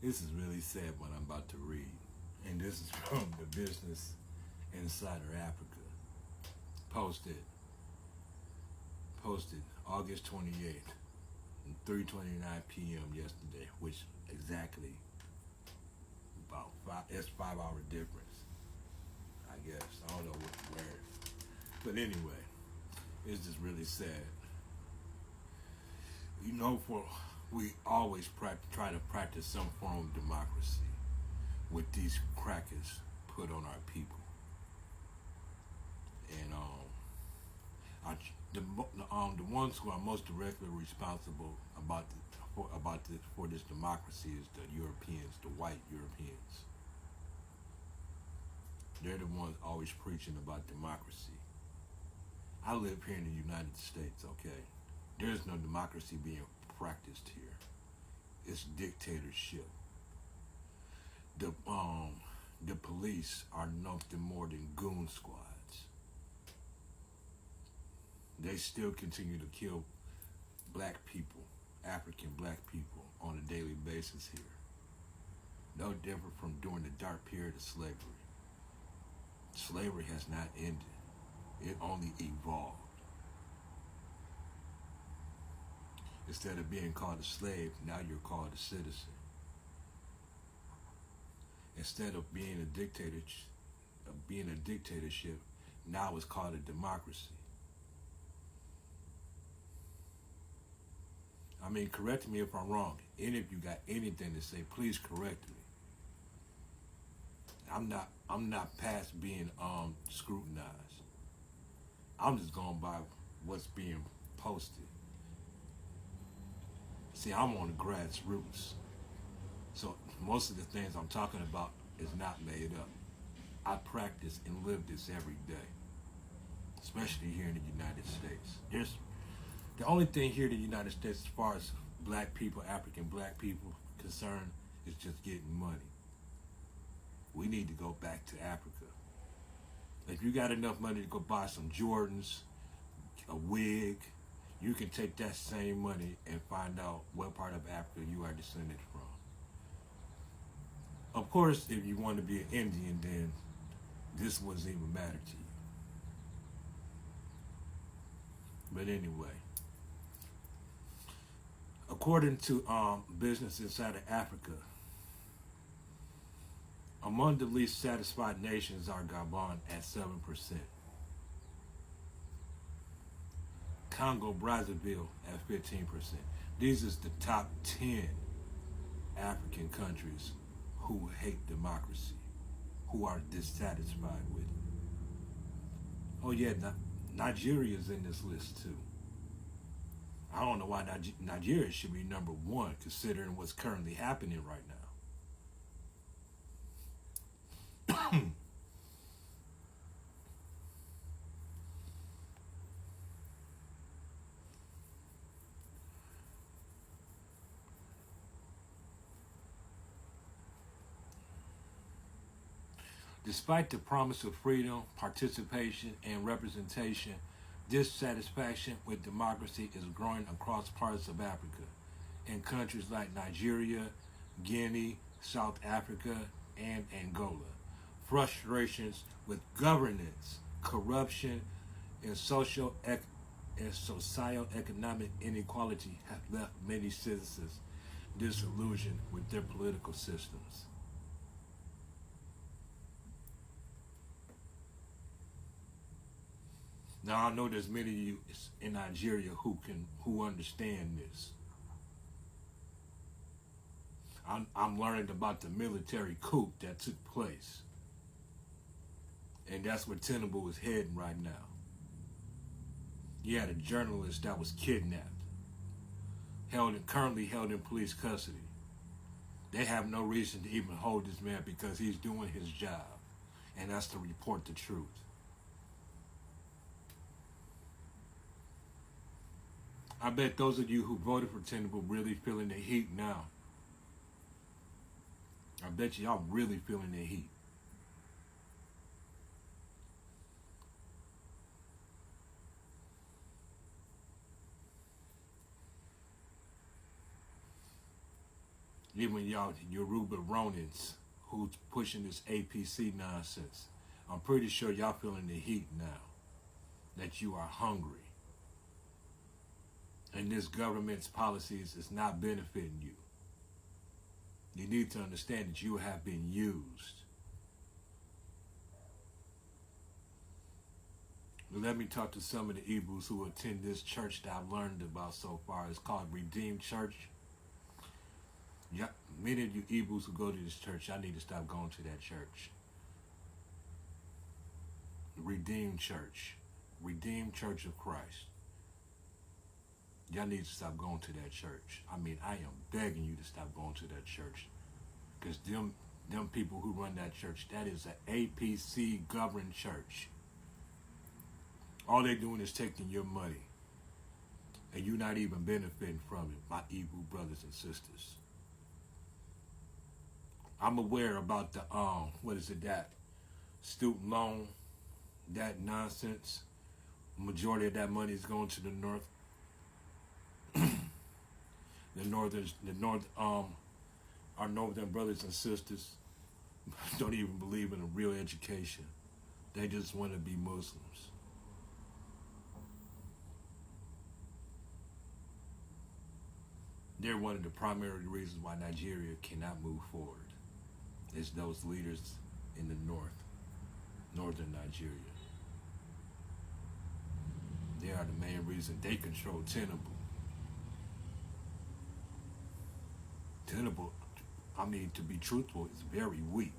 This is really sad what I'm about to read. And this is from the Business Insider Africa. Posted posted August 28th, 3:29 p.m. yesterday, which exactly about five. It's 5 hour difference, I guess. I don't know where, but anyway, it's just really sad. For we always try to practice some form of democracy with these crackers put on our people, and I, the ones who are most directly responsible for this democracy is the Europeans, the white Europeans. They're the ones always preaching about democracy. I live here in the United States, okay? There's no democracy being practiced here. It's dictatorship. The police are nothing more than goon squads. They still continue to kill black people, African black people, on a daily basis here. No different from during the dark period of slavery. Slavery has not ended. It only evolved. Instead of being called a slave, now you're called a citizen. Instead of being a dictatorship, now it's called a democracy. I mean, correct me if I'm wrong. Any of you got anything to say, please correct me. I'm not past being scrutinized. I'm just going by what's being posted. See, I'm on the grassroots. So most of the things I'm talking about is not made up. I practice and live this every day, especially here in the United States. The only thing here in the United States as far as black people, African black people concerned, is just getting money. We need to go back to Africa. If you got enough money to go buy some Jordans, a wig, you can take that same money and find out what part of Africa you are descended from. Of course, if you want to be an Indian, then this wouldn't even matter to you. But anyway, according to Business Insider Africa, among the least satisfied nations are Gabon at 7%, Congo Brazzaville at 15%. These is the top 10 African countries who hate democracy, who are dissatisfied with it. Oh yeah, Nigeria's in this list too. I don't know why Nigeria should be number one, considering what's currently happening right now. Despite the promise of freedom, participation, and representation, dissatisfaction with democracy is growing across parts of Africa, in countries like Nigeria, Guinea, South Africa, and Angola. Frustrations with governance, corruption, and socio-economic inequality have left many citizens disillusioned with their political systems. Now I know there's many of you in Nigeria who understand this. I'm learning about the military coup that took place, and that's where Tinubu is heading right now. You had a journalist that was kidnapped, currently held in police custody. They have no reason to even hold this man because he's doing his job, and that's to report the truth. I bet those of you who voted for Tinubu really feeling the heat now. I bet y'all really feeling the heat. Even y'all Yoruba Ronins who's pushing this APC nonsense. I'm pretty sure y'all feeling the heat now. That you are hungry. And this government's policies is not benefiting you. You need to understand that you have been used. Let me talk to some of the Igbos who attend this church that I've learned about so far. It's called Redeemed Church. Yeah, many of you Igbos who go to this church, I need to stop going to that church. Redeemed Church. Redeemed Church of Christ. Y'all need to stop going to that church. I mean, I am begging you to stop going to that church. Because them people who run that church, that is an APC governed church. All they're doing is taking your money. And you're not even benefiting from it, my Igbo brothers and sisters. I'm aware about the, that student loan, that nonsense. Majority of that money is going to the North. Our northern brothers and sisters don't even believe in a real education. They just want to be Muslims. They're one of the primary reasons why Nigeria cannot move forward. It's those leaders in the northern Nigeria. They are the main reason they control Tinubu. Tinubu, I mean, to be truthful, is very weak.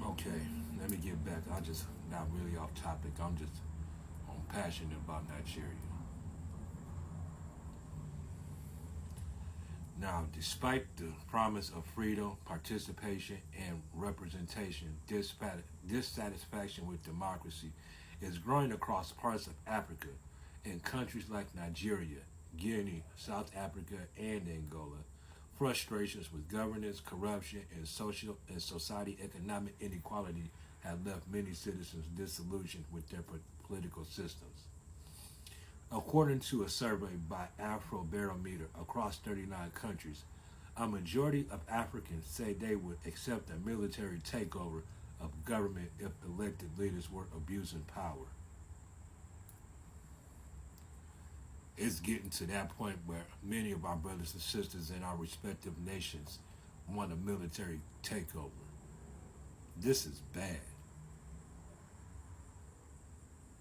Okay, let me get back. I just not really off topic. I'm passionate about Nigeria. Now, despite the promise of freedom, participation, and representation, dissatisfaction with democracy is growing across parts of Africa. In countries like Nigeria, Guinea, South Africa, and Angola, frustrations with governance, corruption, and society economic inequality have left many citizens disillusioned with their political systems. According to a survey by Afrobarometer across 39 countries, a majority of Africans say they would accept a military takeover of government if elected leaders were abusing power. It's getting to that point where many of our brothers and sisters in our respective nations want a military takeover. This is bad.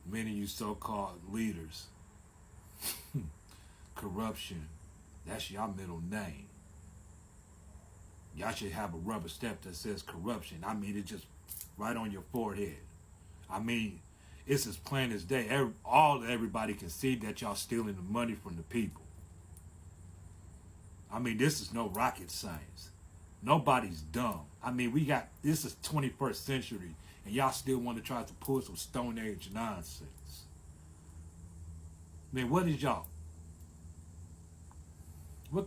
Many of you so-called leaders, corruption, that's your middle name. Y'all should have a rubber stamp that says corruption. I mean, it's just right on your forehead. I mean, it's as plain as day. Everybody can see that y'all stealing the money from the people. I mean, this is no rocket science. Nobody's dumb. I mean, this is 21st century, and y'all still want to try to pull some Stone Age nonsense. I mean, what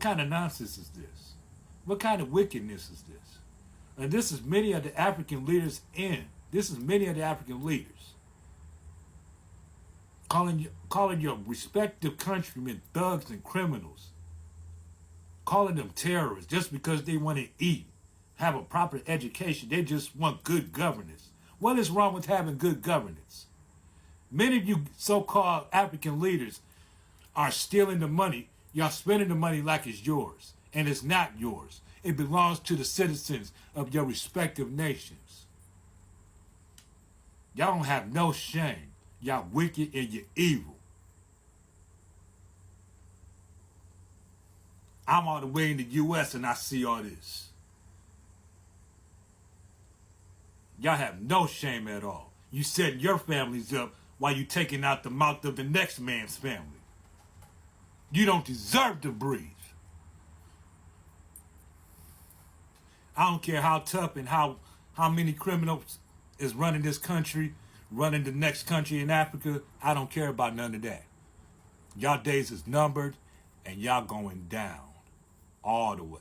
kind of nonsense is this? What kind of wickedness is this? And this is many of the African leaders calling your respective countrymen thugs and criminals, calling them terrorists just because they want to eat, have a proper education. They just want good governance. What is wrong with having good governance? Many of you so-called African leaders are stealing the money. Y'all spending the money like it's yours, and it's not yours. It belongs to the citizens of your respective nations. Y'all don't have no shame. Y'all wicked and you're evil. I'm all the way in the U.S. and I see all this. Y'all have no shame at all. You setting your families up while you taking out the mouth of the next man's family. You don't deserve to breathe. I don't care how tough and how many criminals is running this country, running the next country in Africa. I don't care about none of that. Y'all days is numbered and y'all going down all the way.